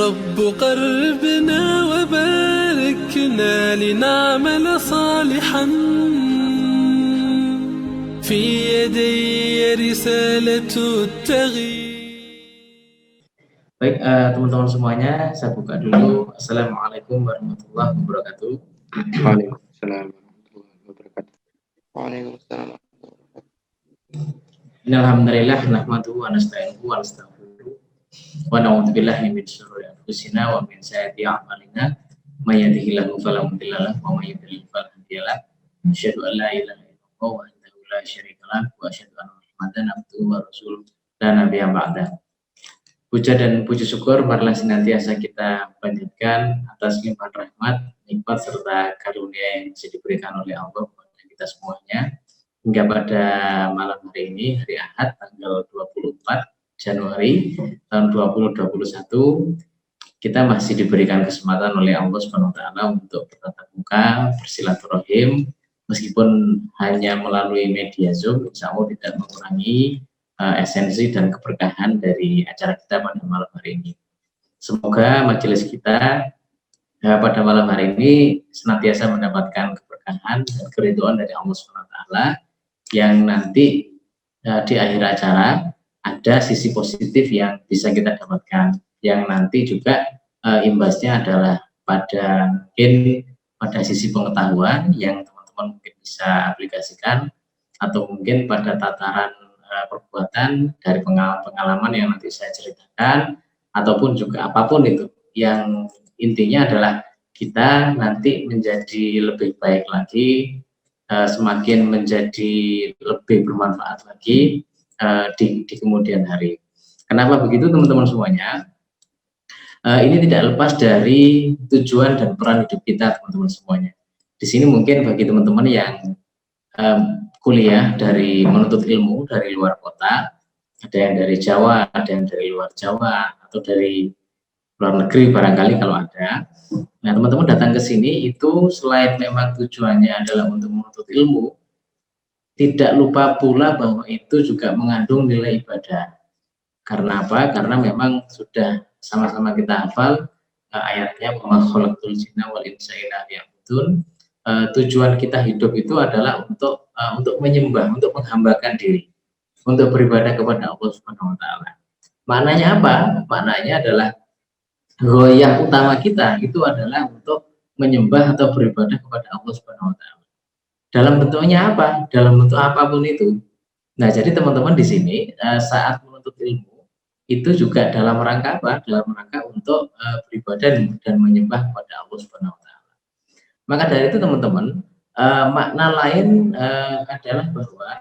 رب قربنا وباركنا لنعمل صالحا في يدي رسالة التغيير. Baik, teman-teman semuanya, saya buka dulu. Assalamualaikum warahmatullahi wabarakatuh. Waalaikumsalam warahmatullahi wabarakatuh. Waalaikumsalam. Alhamdulillah nahmaduhu wa nasta'inuhu wa nastaghfiruh wa na'udzu billahi min syururi anfusina wa min sayyiati a'malina may yahdihillahu fala mudilla lahu wa may yudlil fala hadiya lahu. Asyhadu an la ilaha illallah wahdahu la syarika lahu wa asyhadu anna Muhammadan abduhu wa rasuluh la nabiyya ba'da. Puja dan puji syukur marilah senantiasa kita panjatkan atas limpahan rahmat, nikmat serta karunia yang bisa diberikan oleh Allah kepada kita semuanya. Hingga pada malam hari ini, hari Ahad, tanggal 24 Januari tahun 2021, kita masih diberikan kesempatan oleh Allah SWT untuk bertatap muka, bersilaturahim, meskipun hanya melalui media Zoom, insya Allah tidak mengurangi esensi dan keberkahan dari acara kita pada malam hari ini. Semoga majelis kita pada malam hari ini senantiasa mendapatkan keberkahan dan keridhaan dari Allah SWT, yang nanti di akhir acara ada sisi positif yang bisa kita dapatkan, yang nanti juga imbasnya adalah mungkin pada sisi pengetahuan yang teman-teman mungkin bisa aplikasikan, atau mungkin pada tataran perbuatan dari pengalaman yang nanti saya ceritakan, ataupun juga apapun itu, yang intinya adalah kita nanti menjadi lebih baik lagi, semakin menjadi lebih bermanfaat lagi di kemudian hari. Kenapa begitu teman-teman semuanya? Ini tidak lepas dari tujuan dan peran hidup kita teman-teman semuanya. Di sini mungkin bagi teman-teman yang kuliah dari menuntut ilmu dari luar kota, ada yang dari Jawa, ada yang dari luar Jawa, atau dari luar negeri barangkali kalau ada. Nah, teman-teman datang ke sini itu selain memang tujuannya adalah untuk menuntut ilmu, tidak lupa pula bahwa itu juga mengandung nilai ibadah. Karena apa? Karena memang sudah sama-sama kita hafal ayatnya, wa ma khalaqtul jinna wal insa illa liya'budun. Tujuan kita hidup itu adalah untuk menyembah, untuk menghambakan diri, untuk beribadah kepada Allah Subhanahu wa taala. Maknanya apa? Maknanya adalah goyah utama kita itu adalah untuk menyembah atau beribadah kepada Allah Subhanahu wa taala. Dalam bentuknya apa? Dalam bentuk apapun itu. Nah, jadi teman-teman di sini saat menuntut ilmu itu juga dalam rangka apa? Dalam rangka untuk beribadah dan menyembah kepada Allah Subhanahu wa taala. Maka dari itu teman-teman, makna lain adalah bahwa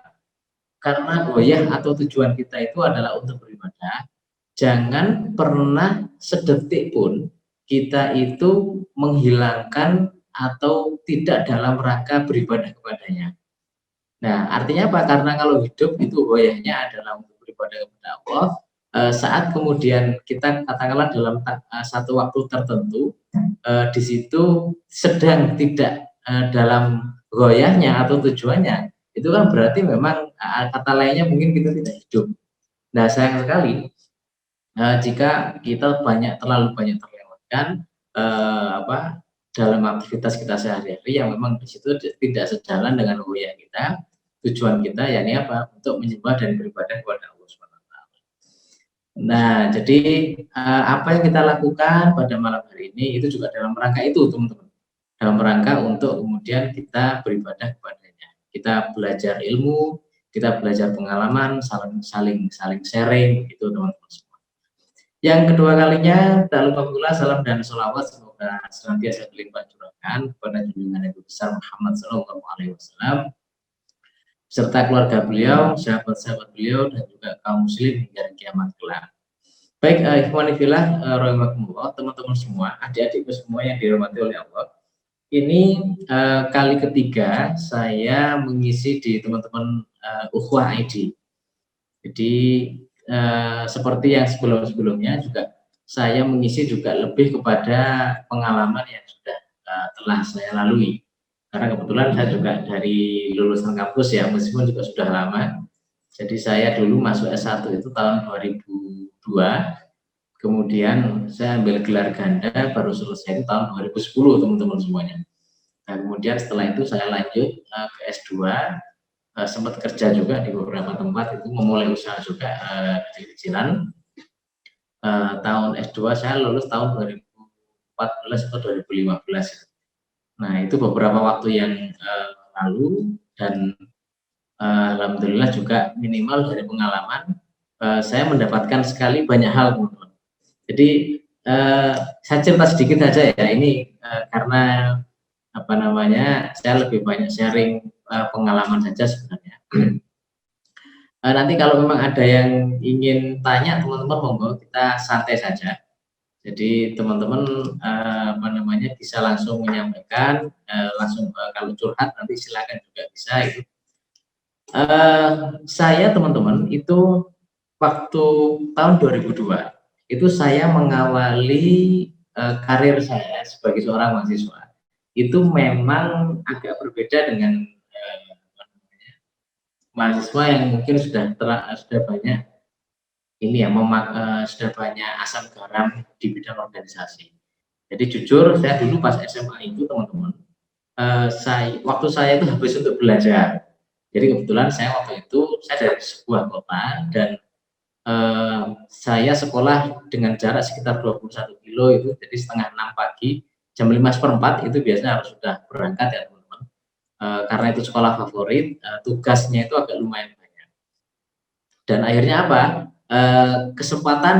karena goyah atau tujuan kita itu adalah untuk beribadah, jangan pernah sedetik pun kita itu menghilangkan atau tidak dalam rangka beribadah kepadanya. Nah, artinya apa? Karena kalau hidup itu goyahnya adalah untuk beribadah kepada Allah, saat kemudian kita katakanlah dalam satu waktu tertentu, di situ sedang tidak dalam goyahnya atau tujuannya, itu kan berarti memang kata lainnya mungkin kita tidak hidup. Nah, sayang sekali jika kita terlalu banyak terlewatkan dalam aktivitas kita sehari-hari yang memang di situ tidak sejalan dengan goyah kita, tujuan kita yakni apa? Untuk menyembah dan beribadah kepada Allah SWT. Nah, jadi apa yang kita lakukan pada malam hari ini itu juga dalam rangka itu teman-teman, dalam rangka untuk kemudian kita beribadah kepadanya. Kita belajar ilmu, kita belajar pengalaman, saling sharing itu teman-teman semua. Yang kedua kalinya, tak lupa pula salam dan sholawat semoga senantiasa berlimpah curahkan kepada junjungan Nabi besar Muhammad SAW, serta keluarga beliau, sahabat-sahabat beliau, dan juga kaum muslim hingga kiamat kelak. Baik, ikhwani fillah rahimakumullah, teman-teman semua, adik-adikku semua yang dirahmati oleh Allah. Ini kali ketiga saya mengisi di teman-teman Ukhuwah ID. Jadi seperti yang sebelum-sebelumnya juga saya mengisi juga lebih kepada pengalaman yang sudah telah saya lalui. Karena kebetulan saya juga dari lulusan kampus ya, meskipun juga sudah lama. Jadi saya dulu masuk S1 itu tahun 2002, Kemudian saya ambil gelar ganda baru selesai itu tahun 2010 teman-teman semuanya. Nah, kemudian setelah itu saya lanjut ke S2, sempat kerja juga di beberapa tempat, itu memulai usaha juga kecil-kecilan. Tahun S2 saya lulus tahun 2014 atau 2015. Nah, itu beberapa waktu yang lalu, dan alhamdulillah juga minimal dari pengalaman saya mendapatkan sekali banyak hal, teman-teman. Jadi saya cerita sedikit saja ya, ini karena apa namanya, saya lebih banyak sharing pengalaman saja sebenarnya. Nanti kalau memang ada yang ingin tanya, teman-teman monggo, kita santai saja. Jadi teman-teman apa namanya, bisa langsung menyampaikan, langsung kalau curhat nanti silakan juga bisa itu. Saya teman-teman itu waktu tahun 2002 itu saya mengawali karir saya sebagai seorang mahasiswa itu memang agak berbeda dengan mahasiswa yang mungkin sudah banyak ini ya, sudah banyak asam garam di bidang organisasi. Jadi jujur saya dulu pas SMA itu teman-teman, waktu saya itu habis untuk belajar. Jadi kebetulan saya waktu itu saya dari sebuah kota dan saya sekolah dengan jarak sekitar 21 kilo itu, jadi setengah 6 pagi, jam 5:15 itu biasanya harus sudah berangkat ya teman-teman. Karena itu sekolah favorit, tugasnya itu agak lumayan banyak. Dan akhirnya apa? Kesempatan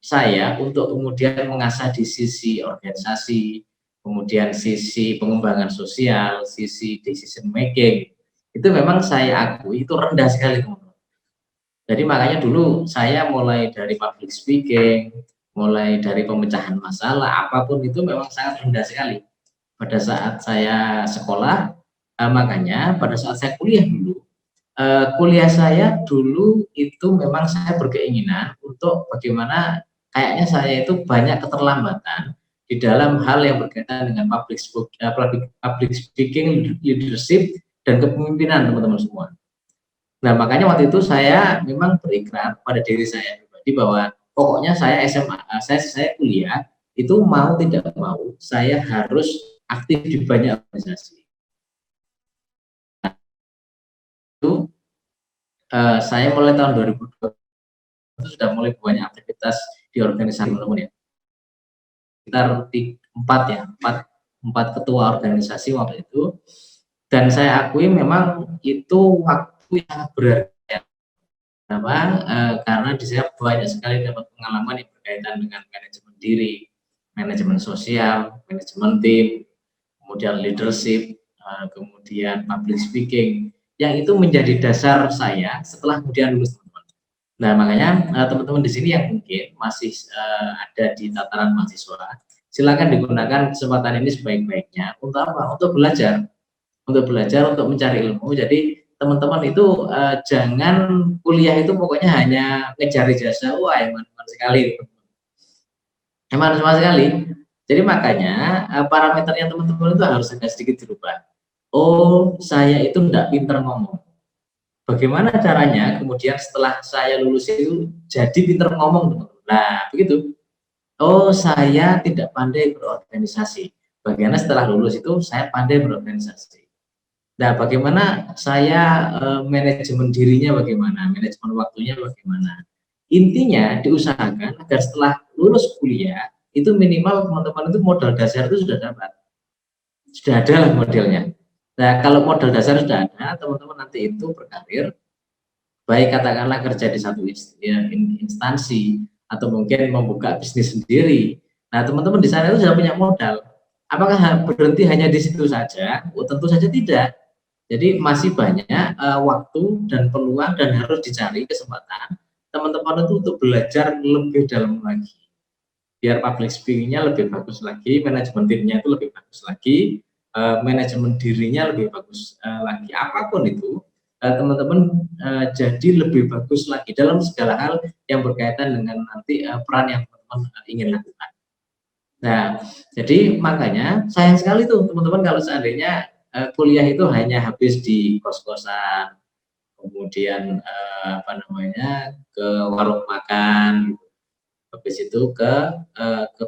saya untuk kemudian mengasah di sisi organisasi, kemudian sisi pengembangan sosial, sisi decision making, itu memang saya akui itu rendah sekali, teman-teman. Jadi makanya dulu saya mulai dari public speaking, mulai dari pemecahan masalah, apapun itu memang sangat rendah sekali. Pada saat saya sekolah, makanya pada saat saya kuliah dulu, kuliah saya dulu itu memang saya berkeinginan untuk bagaimana kayaknya saya itu banyak keterlambatan di dalam hal yang berkaitan dengan public speaking, leadership, dan kepemimpinan teman-teman semua. Nah, makanya waktu itu saya memang berikrar pada diri saya pribadi bahwa pokoknya saya SMA, saya kuliah itu mau tidak mau saya harus aktif di banyak organisasi. Itu saya mulai tahun 2002 itu sudah mulai banyak aktivitas di organisasi, teman-teman ya. Sekitar 4 ketua organisasi waktu itu, dan saya akui memang itu waktu yang berharga. Kenapa? Karena di saya banyak sekali dapat pengalaman yang berkaitan dengan manajemen diri, manajemen sosial, manajemen tim, kemudian leadership, kemudian public speaking, yang itu menjadi dasar saya setelah kemudian lulus, teman-teman. Nah, makanya teman-teman di sini yang mungkin masih ada di tataran mahasiswa, silakan digunakan kesempatan ini sebaik-baiknya untuk apa? Untuk belajar, untuk mencari ilmu. Jadi teman-teman itu jangan kuliah itu pokoknya hanya ngejar ijazah. Wah, eman-eman sekali, eman-eman sekali. Jadi makanya parameternya teman-teman itu harus agak sedikit dirubah. Oh, saya itu tidak pinter ngomong. Bagaimana caranya kemudian setelah saya lulus itu jadi pinter ngomong, teman-teman? Nah, begitu. Oh, saya tidak pandai berorganisasi. Bagaimana setelah lulus itu saya pandai berorganisasi. Nah, bagaimana saya manajemen dirinya, bagaimana manajemen waktunya, bagaimana. Intinya diusahakan agar setelah lulus kuliah itu minimal teman-teman itu modal dasar itu sudah dapat, sudah ada lah modelnya. Nah, kalau modal dasar sudah ada, teman-teman nanti itu berkarir, baik katakanlah kerja di satu instansi atau mungkin membuka bisnis sendiri. Nah, teman-teman di sana itu sudah punya modal. Apakah berhenti hanya di situ saja? Oh, tentu saja tidak. Jadi masih banyak waktu dan peluang dan harus dicari kesempatan teman-teman itu untuk belajar lebih dalam lagi. Biar public speaking-nya lebih bagus lagi, manajemen timnya itu lebih bagus lagi, manajemen dirinya lebih bagus lagi. Apapun itu, teman-teman jadi lebih bagus lagi dalam segala hal yang berkaitan dengan nanti peran yang teman-teman ingin lakukan. Nah, jadi makanya sayang sekali tuh teman-teman kalau seandainya kuliah itu hanya habis di kos-kosan, kemudian apa namanya, ke warung makan, Habis itu ke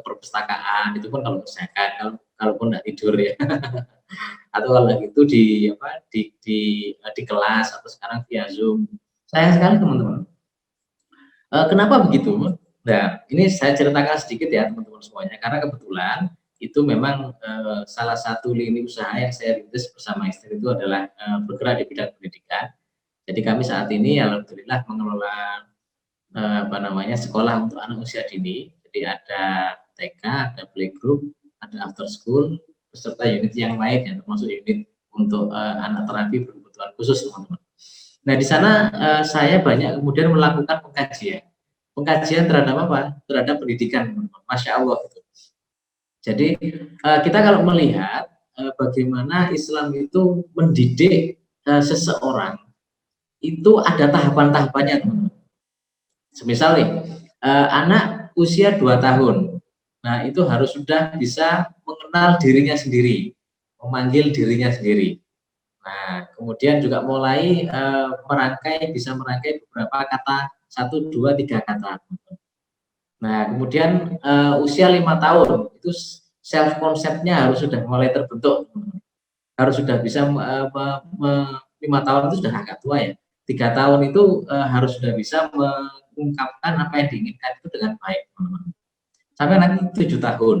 perpustakaan, itu pun kalau misalkan kalaupun nggak tidur ya. Atau kalau gitu di kelas atau sekarang via Zoom. Sayang sekali teman-teman. Kenapa begitu? Nah, ini saya ceritakan sedikit ya teman-teman semuanya, karena kebetulan itu memang salah satu lini usaha yang saya rintis bersama istri itu adalah bergerak di bidang pendidikan. Jadi kami saat ini alhamdulillah mengelola sekolah untuk anak usia dini. Jadi ada TK, ada playgroup, ada after school, beserta unit yang lain ya, termasuk unit untuk anak terapi berkebutuhan khusus teman-teman. Nah di sana saya banyak kemudian melakukan pengkajian terhadap apa? Terhadap pendidikan, teman-teman. Masya Allah gitu. Jadi kita kalau melihat bagaimana Islam itu mendidik seseorang itu ada tahapan-tahapannya, teman-teman. Semisal nih, anak usia 2 tahun, nah itu harus sudah bisa mengenal dirinya sendiri, memanggil dirinya sendiri. Nah, kemudian juga mulai bisa merangkai beberapa kata, 1, 2, 3 kata. Nah, kemudian usia 5 tahun, itu self konsepnya harus sudah mulai terbentuk. Harus sudah bisa 5 tahun itu sudah agak tua ya. 3 tahun itu harus sudah bisa mengungkapkan apa yang diinginkan itu dengan baik, teman-teman. Sampai nanti 7 tahun.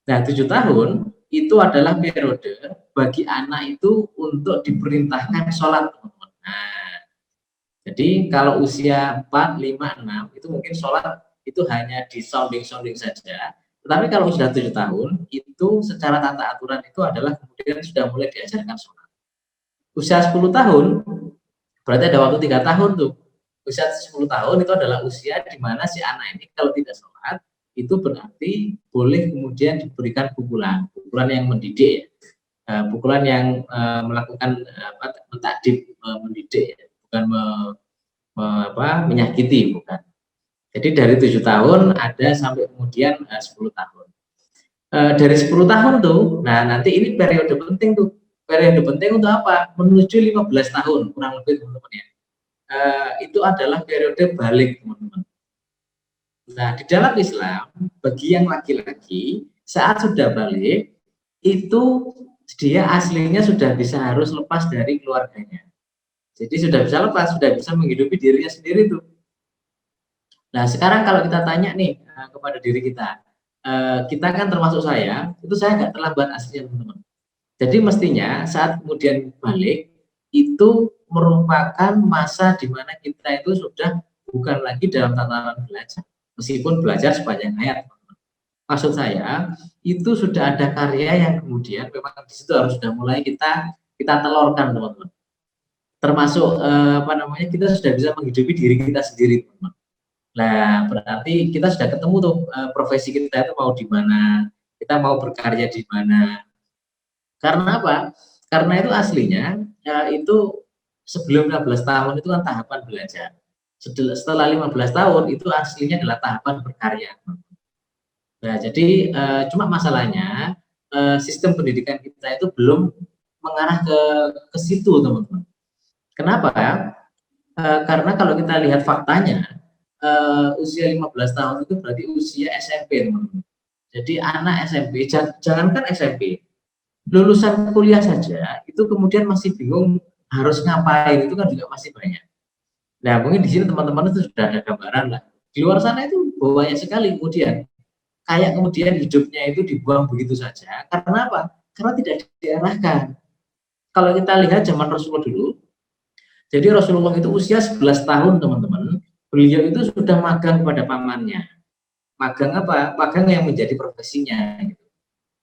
Nah, 7 tahun itu adalah periode bagi anak itu untuk diperintahkan sholat, teman-teman. Nah, jadi kalau usia 4, 5, 6 itu mungkin sholat itu hanya di sounding saja. Tetapi kalau sudah 7 tahun itu secara tata aturan itu adalah kemudian sudah mulai diajarkan sholat. Usia 10 tahun berarti ada waktu 3 tahun tuh. Usia 10 tahun itu adalah usia di mana si anak ini kalau tidak sholat itu berarti boleh kemudian diberikan pukulan yang mendidik ya. Pukulan yang melakukan mentakdib, mendidik ya. Bukan menyakiti, bukan. Jadi dari 7 tahun ada sampai kemudian 10 tahun. Dari 10 tahun tuh, nah nanti ini periode penting tuh. Periode penting untuk apa? Menuju 15 tahun kurang lebih, teman-teman ya. Itu adalah periode balik, teman-teman. Nah, di dalam Islam, bagi yang laki-laki, saat sudah balik, itu dia aslinya sudah bisa harus lepas dari keluarganya. Jadi sudah bisa lepas, sudah bisa menghidupi dirinya sendiri tuh. Nah, sekarang kalau kita tanya nih kepada diri kita, kita kan termasuk saya, itu saya nggak terlambat aslinya, teman-teman. Jadi mestinya saat kemudian balik, itu merupakan masa di mana kita itu sudah bukan lagi dalam tatanan belajar. Meskipun belajar sepanjang hayat, maksud saya itu sudah ada karya yang kemudian memang di situ harus sudah mulai kita telurkan, teman-teman. Termasuk kita sudah bisa menghidupi diri kita sendiri, teman-teman. Nah, berarti kita sudah ketemu tuh profesi kita itu mau di mana, kita mau berkarya di mana. Karena apa? Karena itu aslinya itu sebelum 15 tahun itu kan tahapan belajar. Setelah 15 tahun itu aslinya adalah tahapan berkarya. Nah, jadi cuma masalahnya sistem pendidikan kita itu belum mengarah ke situ, teman-teman. Kenapa? Karena kalau kita lihat faktanya, usia 15 tahun itu berarti usia SMP, teman-teman. Jadi anak SMP, jangankan SMP, lulusan kuliah saja itu kemudian masih bingung harus ngapain, itu kan juga masih banyak. Nah, mungkin di sini teman-teman itu sudah ada gambaran lah. Di luar sana itu banyak sekali kemudian kayak kemudian hidupnya itu dibuang begitu saja. Karena apa? Karena tidak diarahkan. Kalau kita lihat zaman Rasulullah dulu, jadi Rasulullah itu usia 11 tahun, teman-teman. Beliau itu sudah magang kepada pamannya. Magang apa? Magang yang menjadi profesinya.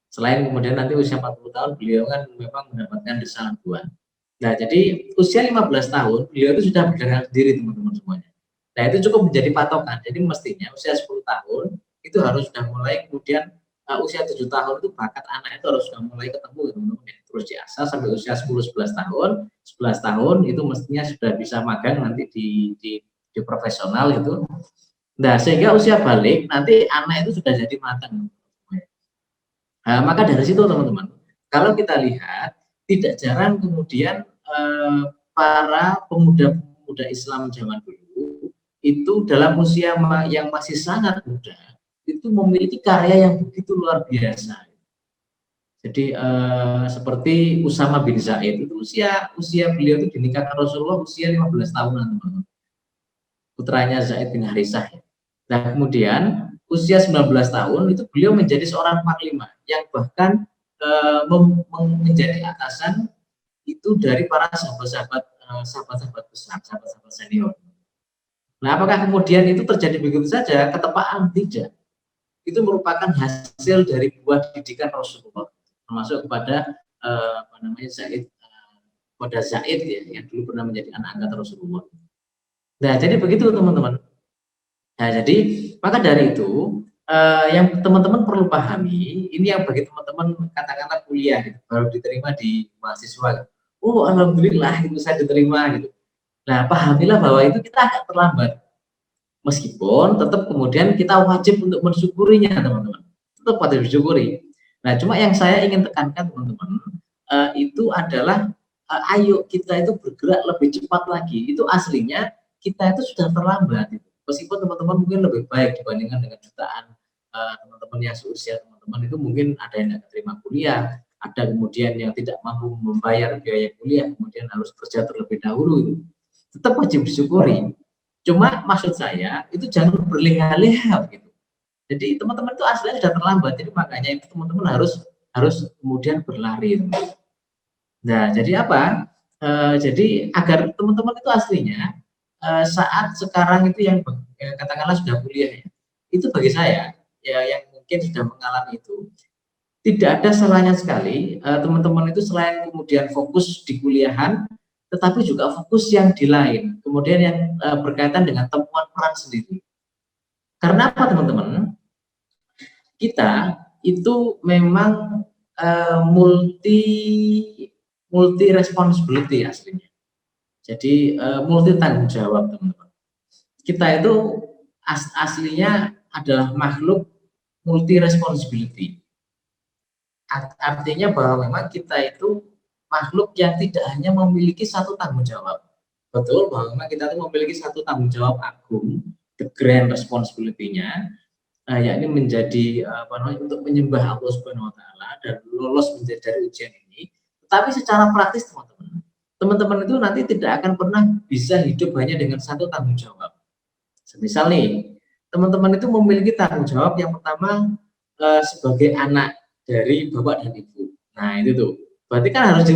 Selain kemudian nanti usia 40 tahun, beliau kan memang mendapatkan risalah nubuwah. Nah, jadi usia 15 tahun, beliau itu sudah berdagang sendiri, teman-teman semuanya. Nah, itu cukup menjadi patokan. Jadi mestinya usia 10 tahun, itu harus sudah mulai kemudian usia 7 tahun itu bakat anak itu harus sudah mulai ketemu, teman-teman. Terus diasah sampai usia 10-11 tahun, 11 tahun itu mestinya sudah bisa magang nanti di profesional itu. Nah, sehingga usia balik, nanti anak itu sudah jadi matang. Nah, maka dari situ, teman-teman, kalau kita lihat, tidak jarang kemudian para pemuda-pemuda Islam zaman dulu itu dalam usia yang masih sangat muda itu memiliki karya yang begitu luar biasa. Jadi seperti Usama bin Zaid itu usia beliau itu dinikahkan Rasulullah usia 15 tahunan, teman-teman. Putranya Zaid bin Harisah. Nah, kemudian usia 19 tahun itu beliau menjadi seorang panglima yang bahkan menjadi atasan itu dari para sahabat-sahabat besar, sahabat-sahabat senior. Nah, apakah kemudian itu terjadi begitu saja? Ketepaan, tidak. Itu merupakan hasil dari buah didikan Rasulullah, termasuk kepada Zaid, kepada Zaid ya, yang dulu pernah menjadi anak angkat Rasulullah. Nah, jadi begitu teman-teman. Nah, jadi maka dari itu yang teman-teman perlu pahami, ini yang bagi teman-teman katakanlah kuliah gitu, baru diterima di mahasiswa. Oh, alhamdulillah itu saya diterima gitu. Nah, pahamilah bahwa itu kita agak terlambat. Meskipun tetap kemudian kita wajib untuk mensyukurinya, teman-teman. Tetap wajib disyukuri. Nah, cuma yang saya ingin tekankan, teman-teman, itu adalah ayo kita itu bergerak lebih cepat lagi. Itu aslinya kita itu sudah terlambat. Gitu. Meskipun teman-teman mungkin lebih baik dibandingkan dengan jutaan teman-teman yang seusia teman-teman itu mungkin ada yang tidak terima kuliah, ada kemudian yang tidak mampu membayar biaya kuliah, kemudian harus kerja terlebih dahulu. Itu tetap wajib disyukuri. Cuma maksud saya itu jangan berleha-leha gitu. Jadi teman-teman itu aslinya sudah terlambat, jadi makanya itu teman-teman harus kemudian berlari. Nah, jadi apa? Jadi agar teman-teman itu aslinya saat sekarang itu yang katakanlah sudah kuliah ya, itu bagi saya ya yang mungkin sudah mengalami itu tidak ada salahnya sekali teman-teman itu selain kemudian fokus di kuliahan, tetapi juga fokus yang di lain, kemudian yang berkaitan dengan temuan peran sendiri. Karena apa teman-teman? Kita itu memang multi responsibility aslinya. Jadi multi tanggung jawab teman-teman. Kita itu aslinya adalah makhluk multi responsibility. Artinya bahwa memang kita itu makhluk yang tidak hanya memiliki satu tanggung jawab. Betul bahwa memang kita itu memiliki satu tanggung jawab agung, the grand responsibility-nya, yakni menjadi untuk menyembah Allah Subhanahu wa taala dan lolos menjadi dari ujian ini. Tapi secara praktis teman-teman itu nanti tidak akan pernah bisa hidup hanya dengan satu tanggung jawab. Semisal nih, teman-teman itu memiliki tanggung jawab yang pertama sebagai anak dari bapak dan ibu. Nah, itu tuh. Berarti kan harus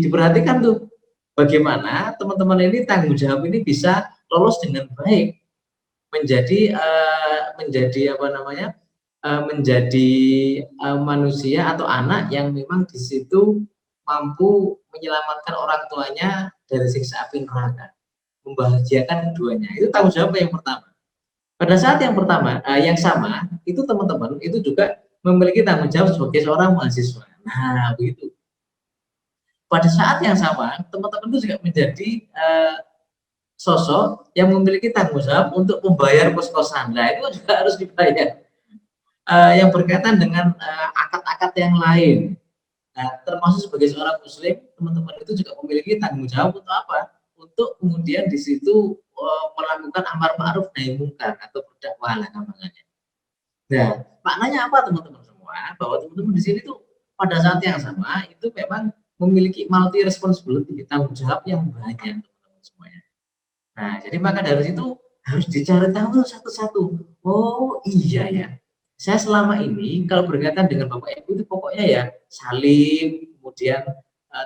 diperhatikan tuh bagaimana teman-teman ini tanggung jawab ini bisa lolos dengan baik menjadi manusia atau anak yang memang di situ mampu menyelamatkan orang tuanya dari siksa api neraka, membahagiakan keduanya. Itu tanggung jawab yang pertama. Pada saat yang pertama, yang sama itu teman-teman itu juga memiliki tanggung jawab sebagai seorang mahasiswa. Nah, begitu. Pada saat yang sama, teman-teman itu juga menjadi sosok yang memiliki tanggung jawab untuk membayar kos-kosan. Nah, itu juga harus dibayar. Yang berkaitan dengan akad-akad yang lain. Nah, termasuk sebagai seorang muslim, teman-teman itu juga memiliki tanggung jawab untuk apa? Untuk kemudian di situ melakukan amar ma'ruf nahi mungkar atau berdakwah lah namanya. Nah, maknanya apa teman-teman semua? Bahwa teman-teman di sini tuh pada saat yang sama itu memang memiliki multi responsibility, tanggung jawab yang banyak teman-teman semuanya. Nah, jadi maka dari situ harus dicari tahu satu-satu. Oh iya ya, saya selama ini kalau berkaitan dengan bapak ibu itu pokoknya ya salim, kemudian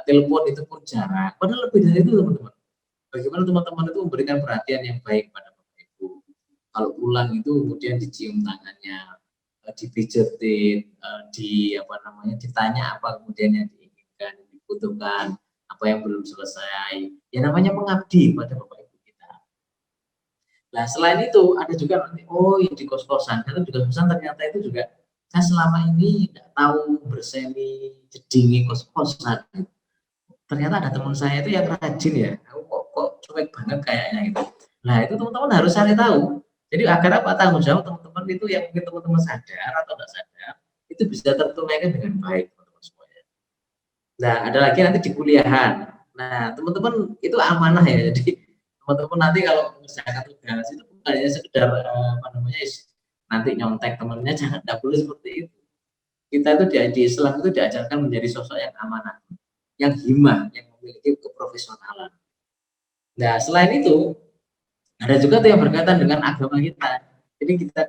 telepon itu pun jarang. Padahal lebih dari itu teman-teman. Bagaimana teman-teman itu memberikan perhatian yang baik pada bapak ibu. Kalau pulang itu kemudian dicium tangannya, dipijetin, ditanya apa kemudian yang diinginkan, dibutuhkan, apa yang belum selesai. Ya namanya mengabdi pada bapak ibu kita. Nah, selain itu ada juga nanti di kos-kosan, karena di kos-kosan ternyata itu juga saya selama ini tidak tahu bersemi jedingi kos-kosan. Ternyata ada teman saya itu yang rajin ya, kok cuek banget kayaknya gitu. Nah, itu teman-teman harus cari tahu. Jadi agar apa tanggung jawab teman-teman itu yang mungkin teman-teman sadar atau tidak sadar itu bisa tertunaikan dengan baik teman-teman semuanya. Nah, ada lagi nanti di kuliahan. Nah, teman-teman itu amanah ya. Jadi teman-teman nanti kalau mengerjakan tugas itu hanya sekedar nanti nyontek temennya, jangan, tidak boleh seperti itu. Kita itu di Islam itu diajarkan menjadi sosok yang amanah, yang himah, yang memiliki keprofesionalan. Nah, selain itu ada juga tuh yang berkaitan dengan agama kita. Jadi kita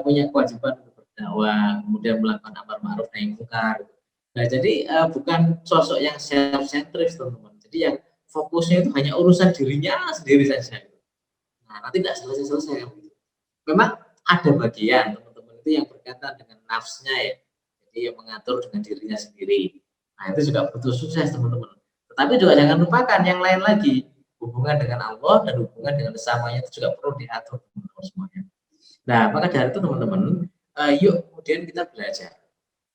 punya kewajiban untuk berdakwah, kemudian melakukan amar ma'ruf nahi munkar. Nah, jadi bukan sosok yang self-centris, teman-teman. Jadi yang fokusnya itu hanya urusan dirinya sendiri saja. Nah, nanti tidak selesai-selesai. Memang ada bagian teman-teman itu yang berkaitan dengan nafsnya ya. Jadi yang mengatur dengan dirinya sendiri. Nah, itu juga butuh sukses, teman-teman. Tetapi juga jangan lupakan yang lain lagi. Hubungan dengan Allah dan hubungan dengan sesamanya itu juga perlu diatur, teman-teman semuanya. Nah, maka dari itu teman-teman, yuk kemudian kita belajar.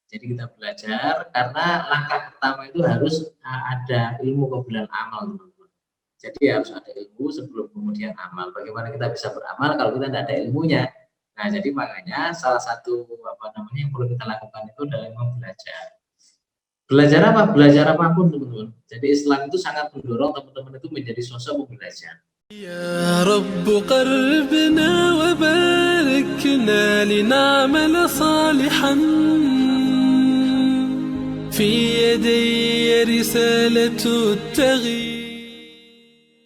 Jadi kita belajar karena langkah pertama itu harus ada ilmu kemudian amal, teman-teman. Jadi harus ada ilmu sebelum kemudian amal. Bagaimana kita bisa beramal kalau kita tidak ada ilmunya? Nah, jadi makanya salah satu yang perlu kita lakukan itu adalah memang belajar. Belajar apa? Belajar apapun, teman-teman. Jadi Islam itu sangat mendorong teman-teman itu menjadi sosok pembelajar. يا رب قربنا وباركنا لنعمل صالحا في يدي رسالة التغيير